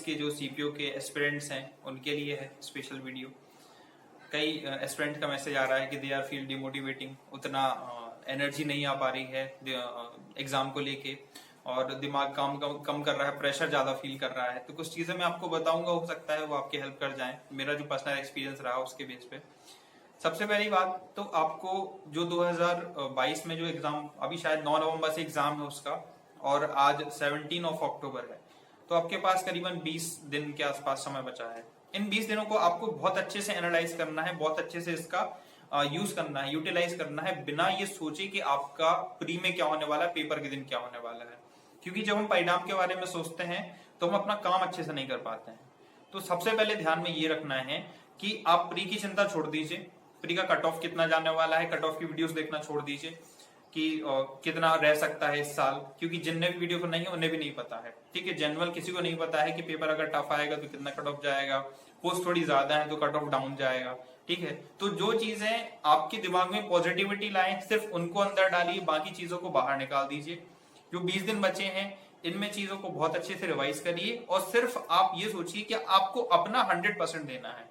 के जो सीपीओ के एस्पिरेंट्स हैं उनके लिए है स्पेशल वीडियो। कई एस्पिरेंट का मैसेज आ रहा है कि दे आर फील डिमोटिवेटिंग, उतना एनर्जी नहीं आ पा रही है एग्जाम को लेके और दिमाग काम कम कर रहा है, प्रेशर ज्यादा फील कर रहा है। तो कुछ चीजें मैं आपको बताऊंगा, हो सकता है वो आपकी हेल्प कर जाए, मेरा जो पर्सनल एक्सपीरियंस रहा उसके बेस पे। सबसे पहली बात तो आपको जो 2022 में जो एग्जाम, अभी शायद 9 नवंबर से एग्जाम है उसका और आज 17 अक्टूबर है, तो आपके पास करीबन 20 दिन के आसपास समय बचा है। इन 20 दिनों को आपको बहुत अच्छे से एनालाइज करना है, बहुत अच्छे से इसका यूज करना है, यूटिलाइज करना है, बिना ये सोचे कि आपका प्री में क्या होने वाला है, पेपर के दिन क्या होने वाला है। क्योंकि जब हम परिणाम के बारे में सोचते हैं तो हम अपना काम अच्छे से नहीं कर पाते हैं। तो सबसे पहले ध्यान में ये रखना है कि आप प्री की चिंता छोड़ दीजिए, प्री का कट ऑफ कितना जाने वाला है, कट ऑफ की वीडियोस देखना छोड़ दीजिए कि कितना रह सकता है इस साल, क्योंकि जिनने भी वीडियो को नहीं है उन्हें भी नहीं पता है। ठीक है, जनरल किसी को नहीं पता है कि पेपर अगर टफ आएगा तो कितना कट ऑफ जाएगा, पोस्ट थोड़ी ज्यादा है तो कट ऑफ डाउन जाएगा। ठीक है, तो जो चीजें आपके दिमाग में पॉजिटिविटी लाए सिर्फ उनको अंदर डालिए, बाकी चीजों को बाहर निकाल दीजिए। जो 20 दिन बचे हैं इनमें चीजों को बहुत अच्छे से रिवाइज करिए और सिर्फ आप ये सोचिए कि आपको अपना 100% देना है।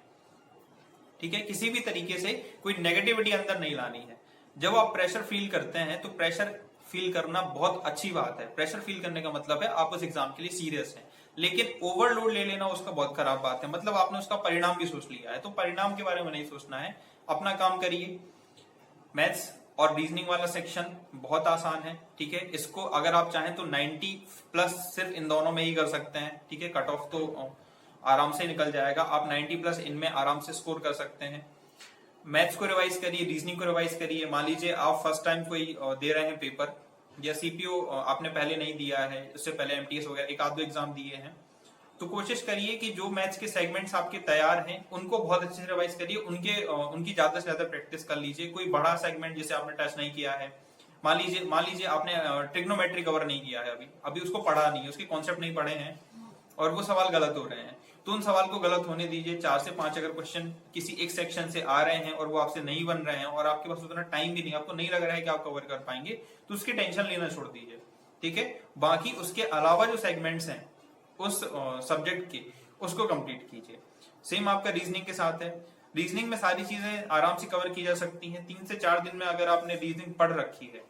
ठीक है, किसी भी तरीके से कोई नेगेटिविटी अंदर नहीं लानी है। जब आप प्रेशर फील करते हैं तो प्रेशर फील करना बहुत अच्छी बात है, प्रेशर फील करने का मतलब है आप उस एग्जाम के लिए सीरियस हैं। लेकिन ओवरलोड ले लेना उसका बहुत खराब बात है, मतलब आपने उसका परिणाम भी सोच लिया है, तो परिणाम के बारे में नहीं सोचना है, अपना काम करिए। मैथ्स और रीजनिंग वाला सेक्शन बहुत आसान है। ठीक है, इसको अगर आप चाहें तो 90+ सिर्फ इन दोनों में ही कर सकते हैं। ठीक है, कट ऑफ तो आराम से निकल जाएगा, आप 90+ इनमें आराम से स्कोर कर सकते हैं। मैथ्स को रिवाइज करिए, रीजनिंग को रिवाइज करिए। मान लीजिए आप फर्स्ट टाइम कोई दे रहे हैं पेपर, या सीपीओ आपने पहले नहीं दिया है, उससे पहले एमटीएस वगैरह एक आध दो एग्जाम दिए हैं, तो कोशिश करिए कि जो मैथ्स के सेगमेंट्स आपके तैयार हैं उनको बहुत अच्छे से रिवाइज करिए, उनकी ज्यादा से ज्यादा प्रैक्टिस कर लीजिए। कोई बड़ा सेगमेंट जिसे आपने टच नहीं किया है, मान लीजिए आपने ट्रिग्नोमेट्री कवर नहीं किया है, अभी उसको पढ़ा नहीं है, उसके कॉन्सेप्ट नहीं पढ़े हैं और वो सवाल गलत हो रहे हैं, तो उन सवाल को गलत होने दीजिए। 4 से 5 अगर क्वेश्चन किसी एक सेक्शन से आ रहे हैं और वो आपसे नहीं बन रहे हैं और आपके पास उतना टाइम भी नहीं, आपको नहीं लग रहा है कि आप कवर कर पाएंगे, तो उसकी टेंशन लेना छोड़ दीजिए। ठीक है, बाकी उसके अलावा जो सेगमेंट्स हैं उस सब्जेक्ट के, उसको कंप्लीट कीजिए। सेम आपका रीजनिंग के साथ है, रीजनिंग में सारी चीजें आराम से कवर की जा सकती हैं। 3 से 4 दिन में अगर आपने रीजनिंग पढ़ रखी है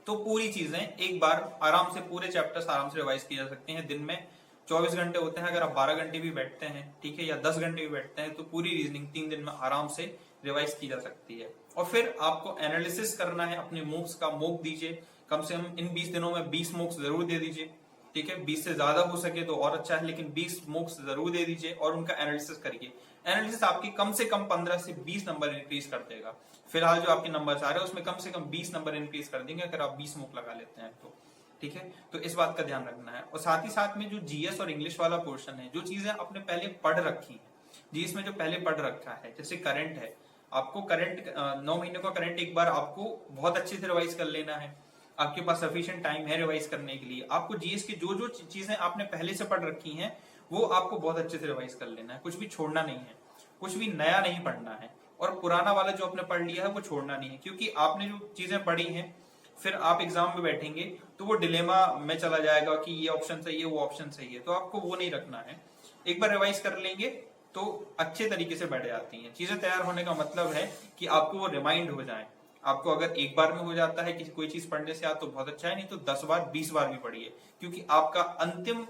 तो पूरी चीजें एक बार आराम से, पूरे चैप्टर्स आराम से रिवाइज किए जा सकते हैं। दिन में 24 घंटे होते हैं, अगर आप 12 घंटे भी बैठते हैं, ठीक है, या 10 घंटे भी बैठते हैं, तो पूरी रीजनिंग 3 दिन में आराम से रिवाइज की जा सकती है। और फिर आपको एनालिसिस करना है, अपने मूक्स का मॉक दीजिए, कम से कम इन 20 दिनों में 20 मूक्स जरूर दे दीजिए। ठीक है, 20 से ज्यादा हो सके तो और अच्छा है, लेकिन 20 मूक्स जरूर दे दीजिए और उनका एनालिसिस करिए। एनालिसिस आपकी कम से कम 15 से 20 नंबर इंक्रीज कर देगा। फिलहाल जो आपके नंबर आ रहे हैं उसमें कम से कम 20 नंबर इंक्रीज कर देंगे अगर आप 20 मूक लगा लेते हैं तो। ठीक है, तो इस बात का ध्यान रखना है। और साथ ही साथ में जो जीएस और इंग्लिश वाला पोर्शन है, जो चीजें आपने पहले पढ़ रखी है, जीएस में जो पहले पढ़ रखा है, जैसे करंट है, आपको करंट 9 महीने का करंट एक बार आपको बहुत अच्छे से रिवाइज कर लेना है। आपके पास सफिशिएंट टाइम है रिवाइज करने के लिए। आपको जीएस की जो जो चीजें आपने पहले से पढ़ रखी हैं वो आपको बहुत अच्छे से रिवाइज कर लेना है, कुछ भी छोड़ना नहीं है, कुछ भी नया नहीं पढ़ना है, और पुराना वाला जो आपने पढ़ लिया है वो छोड़ना नहीं है। क्योंकि आपने जो चीजें पढ़ी हैं फिर आप एग्जाम में बैठेंगे तो वो डिलेमा में चला जाएगा कि ये ऑप्शन सही है, वो ऑप्शन सही है, तो आपको वो नहीं रखना है। एक बार रिवाइज कर लेंगे तो अच्छे तरीके से बैठ जाती हैं चीजें। तैयार होने का मतलब है कि आपको वो रिमाइंड हो जाए। आपको अगर एक बार में हो जाता है कि कोई चीज पढ़ने से तो बहुत अच्छा है, नहीं तो 10 बार 20 बार भी पढ़िए, क्योंकि आपका अंतिम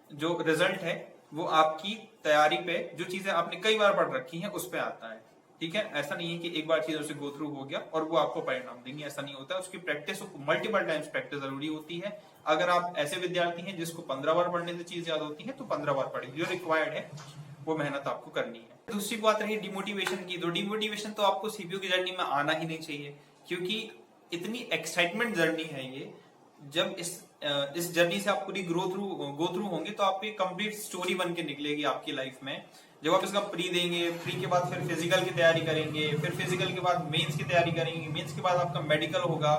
जो रिजल्ट है वो आपकी तैयारी पे, जो चीजें आपने कई बार पढ़ रखी हैं उस पे आता है। ठीक है, ऐसा नहीं है कि एक बार चीजों से गो थ्रू हो गया और वो आपको परिणाम देंगे, ऐसा नहीं होता। उसकी प्रैक्टिस, मल्टीपल टाइम्स प्रैक्टिस जरूरी होती है। अगर आप ऐसे विद्यार्थी हैं जिसको 15 बार पढ़ने से चीज याद होती है तो 15 बार पढ़िए, जो रिक्वायर्ड है वो मेहनत आपको करनी है। दूसरी बात रही डिमोटिवेशन की, तो डिमोटिवेशन तो आपको सीपीयू की जर्नी में आना ही नहीं चाहिए, क्योंकि इतनी एक्साइटमेंट जर्नी है ये। जब इस जर्नी से आप पूरी गो थ्रू होंगे तो आपकी कंप्लीट स्टोरी बन के निकलेगी आपकी लाइफ में। जब आप इसका प्री देंगे, प्री के बाद फिर फिजिकल की तैयारी करेंगे, फिर फिजिकल के बाद मेंस की तैयारी करेंगे, मेंस के बाद आपका मेडिकल होगा,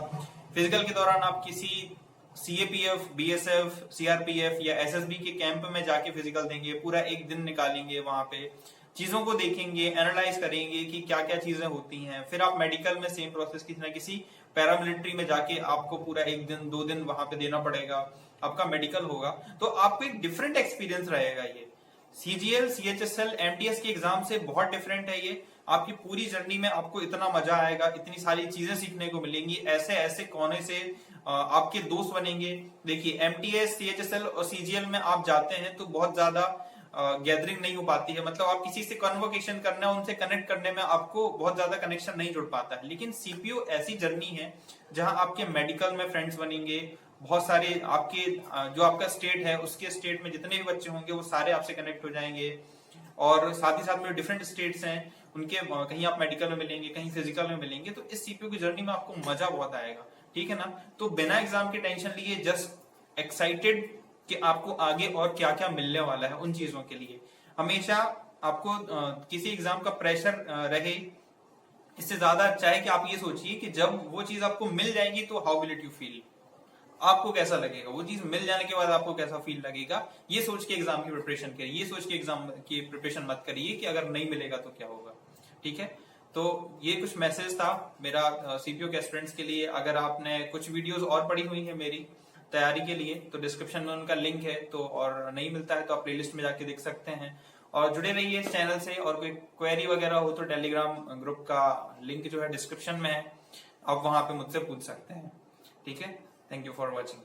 फिजिकल के दौरान आप किसी सीएपीएफ, बीएसएफ, सीआरपीएफ या एसएसबी के कैंप में जाके फिजिकल देंगे, पूरा एक दिन निकालेंगे, वहां पे चीजों को देखेंगे, एनालाइज करेंगे कि क्या क्या चीजें होती हैं। फिर आप मेडिकल में सेम प्रोसेस किसी ना किसी पैरामिलिट्री में जाके आपको पूरा 1 दिन 2 दिन वहां पे देना पड़ेगा। आपका मेडिकल होगा, तो आपको एक डिफरेंट एक्सपीरियंस रहेगा। ये CGL, CHSL, MTS के एग्जाम से बहुत डिफरेंट है ये। आपकी पूरी जर्नी में आपको इतना मजा आएगा, इतनी सारी चीजें सीखने को मिलेंगी, ऐसे ऐसे कोने से आपके दोस्त बनेंगे। देखिए MTS, CHSL और CGL में आप जाते हैं तो बहुत ज्यादा गैदरिंग नहीं हो पाती है, मतलब आप किसी से कन्वर्सेशन करना, उनसे कनेक्ट करने में आपको बहुत ज्यादा कनेक्शन नहीं जुड़ पाता है। लेकिन CPO ऐसी जर्नी है जहां आपके मेडिकल में फ्रेंड्स बनेंगे, बहुत सारे आपके जो आपका स्टेट है उसके स्टेट में जितने भी बच्चे होंगे वो सारे आपसे कनेक्ट हो जाएंगे। और साथ ही साथ में डिफरेंट स्टेट्स हैं उनके, कहीं आप मेडिकल में मिलेंगे, कहीं फिजिकल में मिलेंगे, तो इस CPO की जर्नी में आपको मजा बहुत आएगा। ठीक है ना? तो बिना एग्जाम के टेंशन लिए, जस्ट एक्साइटेड कि आपको आगे और क्या क्या मिलने वाला है, उन चीजों के लिए हमेशा आपको किसी एग्जाम का प्रेशर रहे, इससे ज्यादा अच्छा है कि आप ये सोचिए कि जब वो चीज आपको मिल जाएगी तो how will it you feel, आपको कैसा लगेगा, वो चीज मिल जाने के बाद आपको कैसा फील लगेगा। ये सोच के एग्जाम की प्रिपरेशन करिए, ये सोच के एग्जाम की प्रिपरेशन मत करिए कि अगर नहीं मिलेगा तो क्या होगा। ठीक है? तो ये कुछ मैसेज था मेरा CPO के एस्पिरेंट्स के लिए। अगर आपने कुछ वीडियोस और पढ़ी हुई है मेरी तैयारी के लिए तो डिस्क्रिप्शन में उनका लिंक है, तो और नहीं मिलता है तो आप प्लेलिस्ट में जाके देख सकते हैं। और जुड़े रहिए इस चैनल से, और कोई क्वेरी वगैरह हो तो टेलीग्राम ग्रुप का लिंक जो है डिस्क्रिप्शन में है, आप वहां पे मुझसे पूछ सकते हैं। ठीक है? Thank you for watching.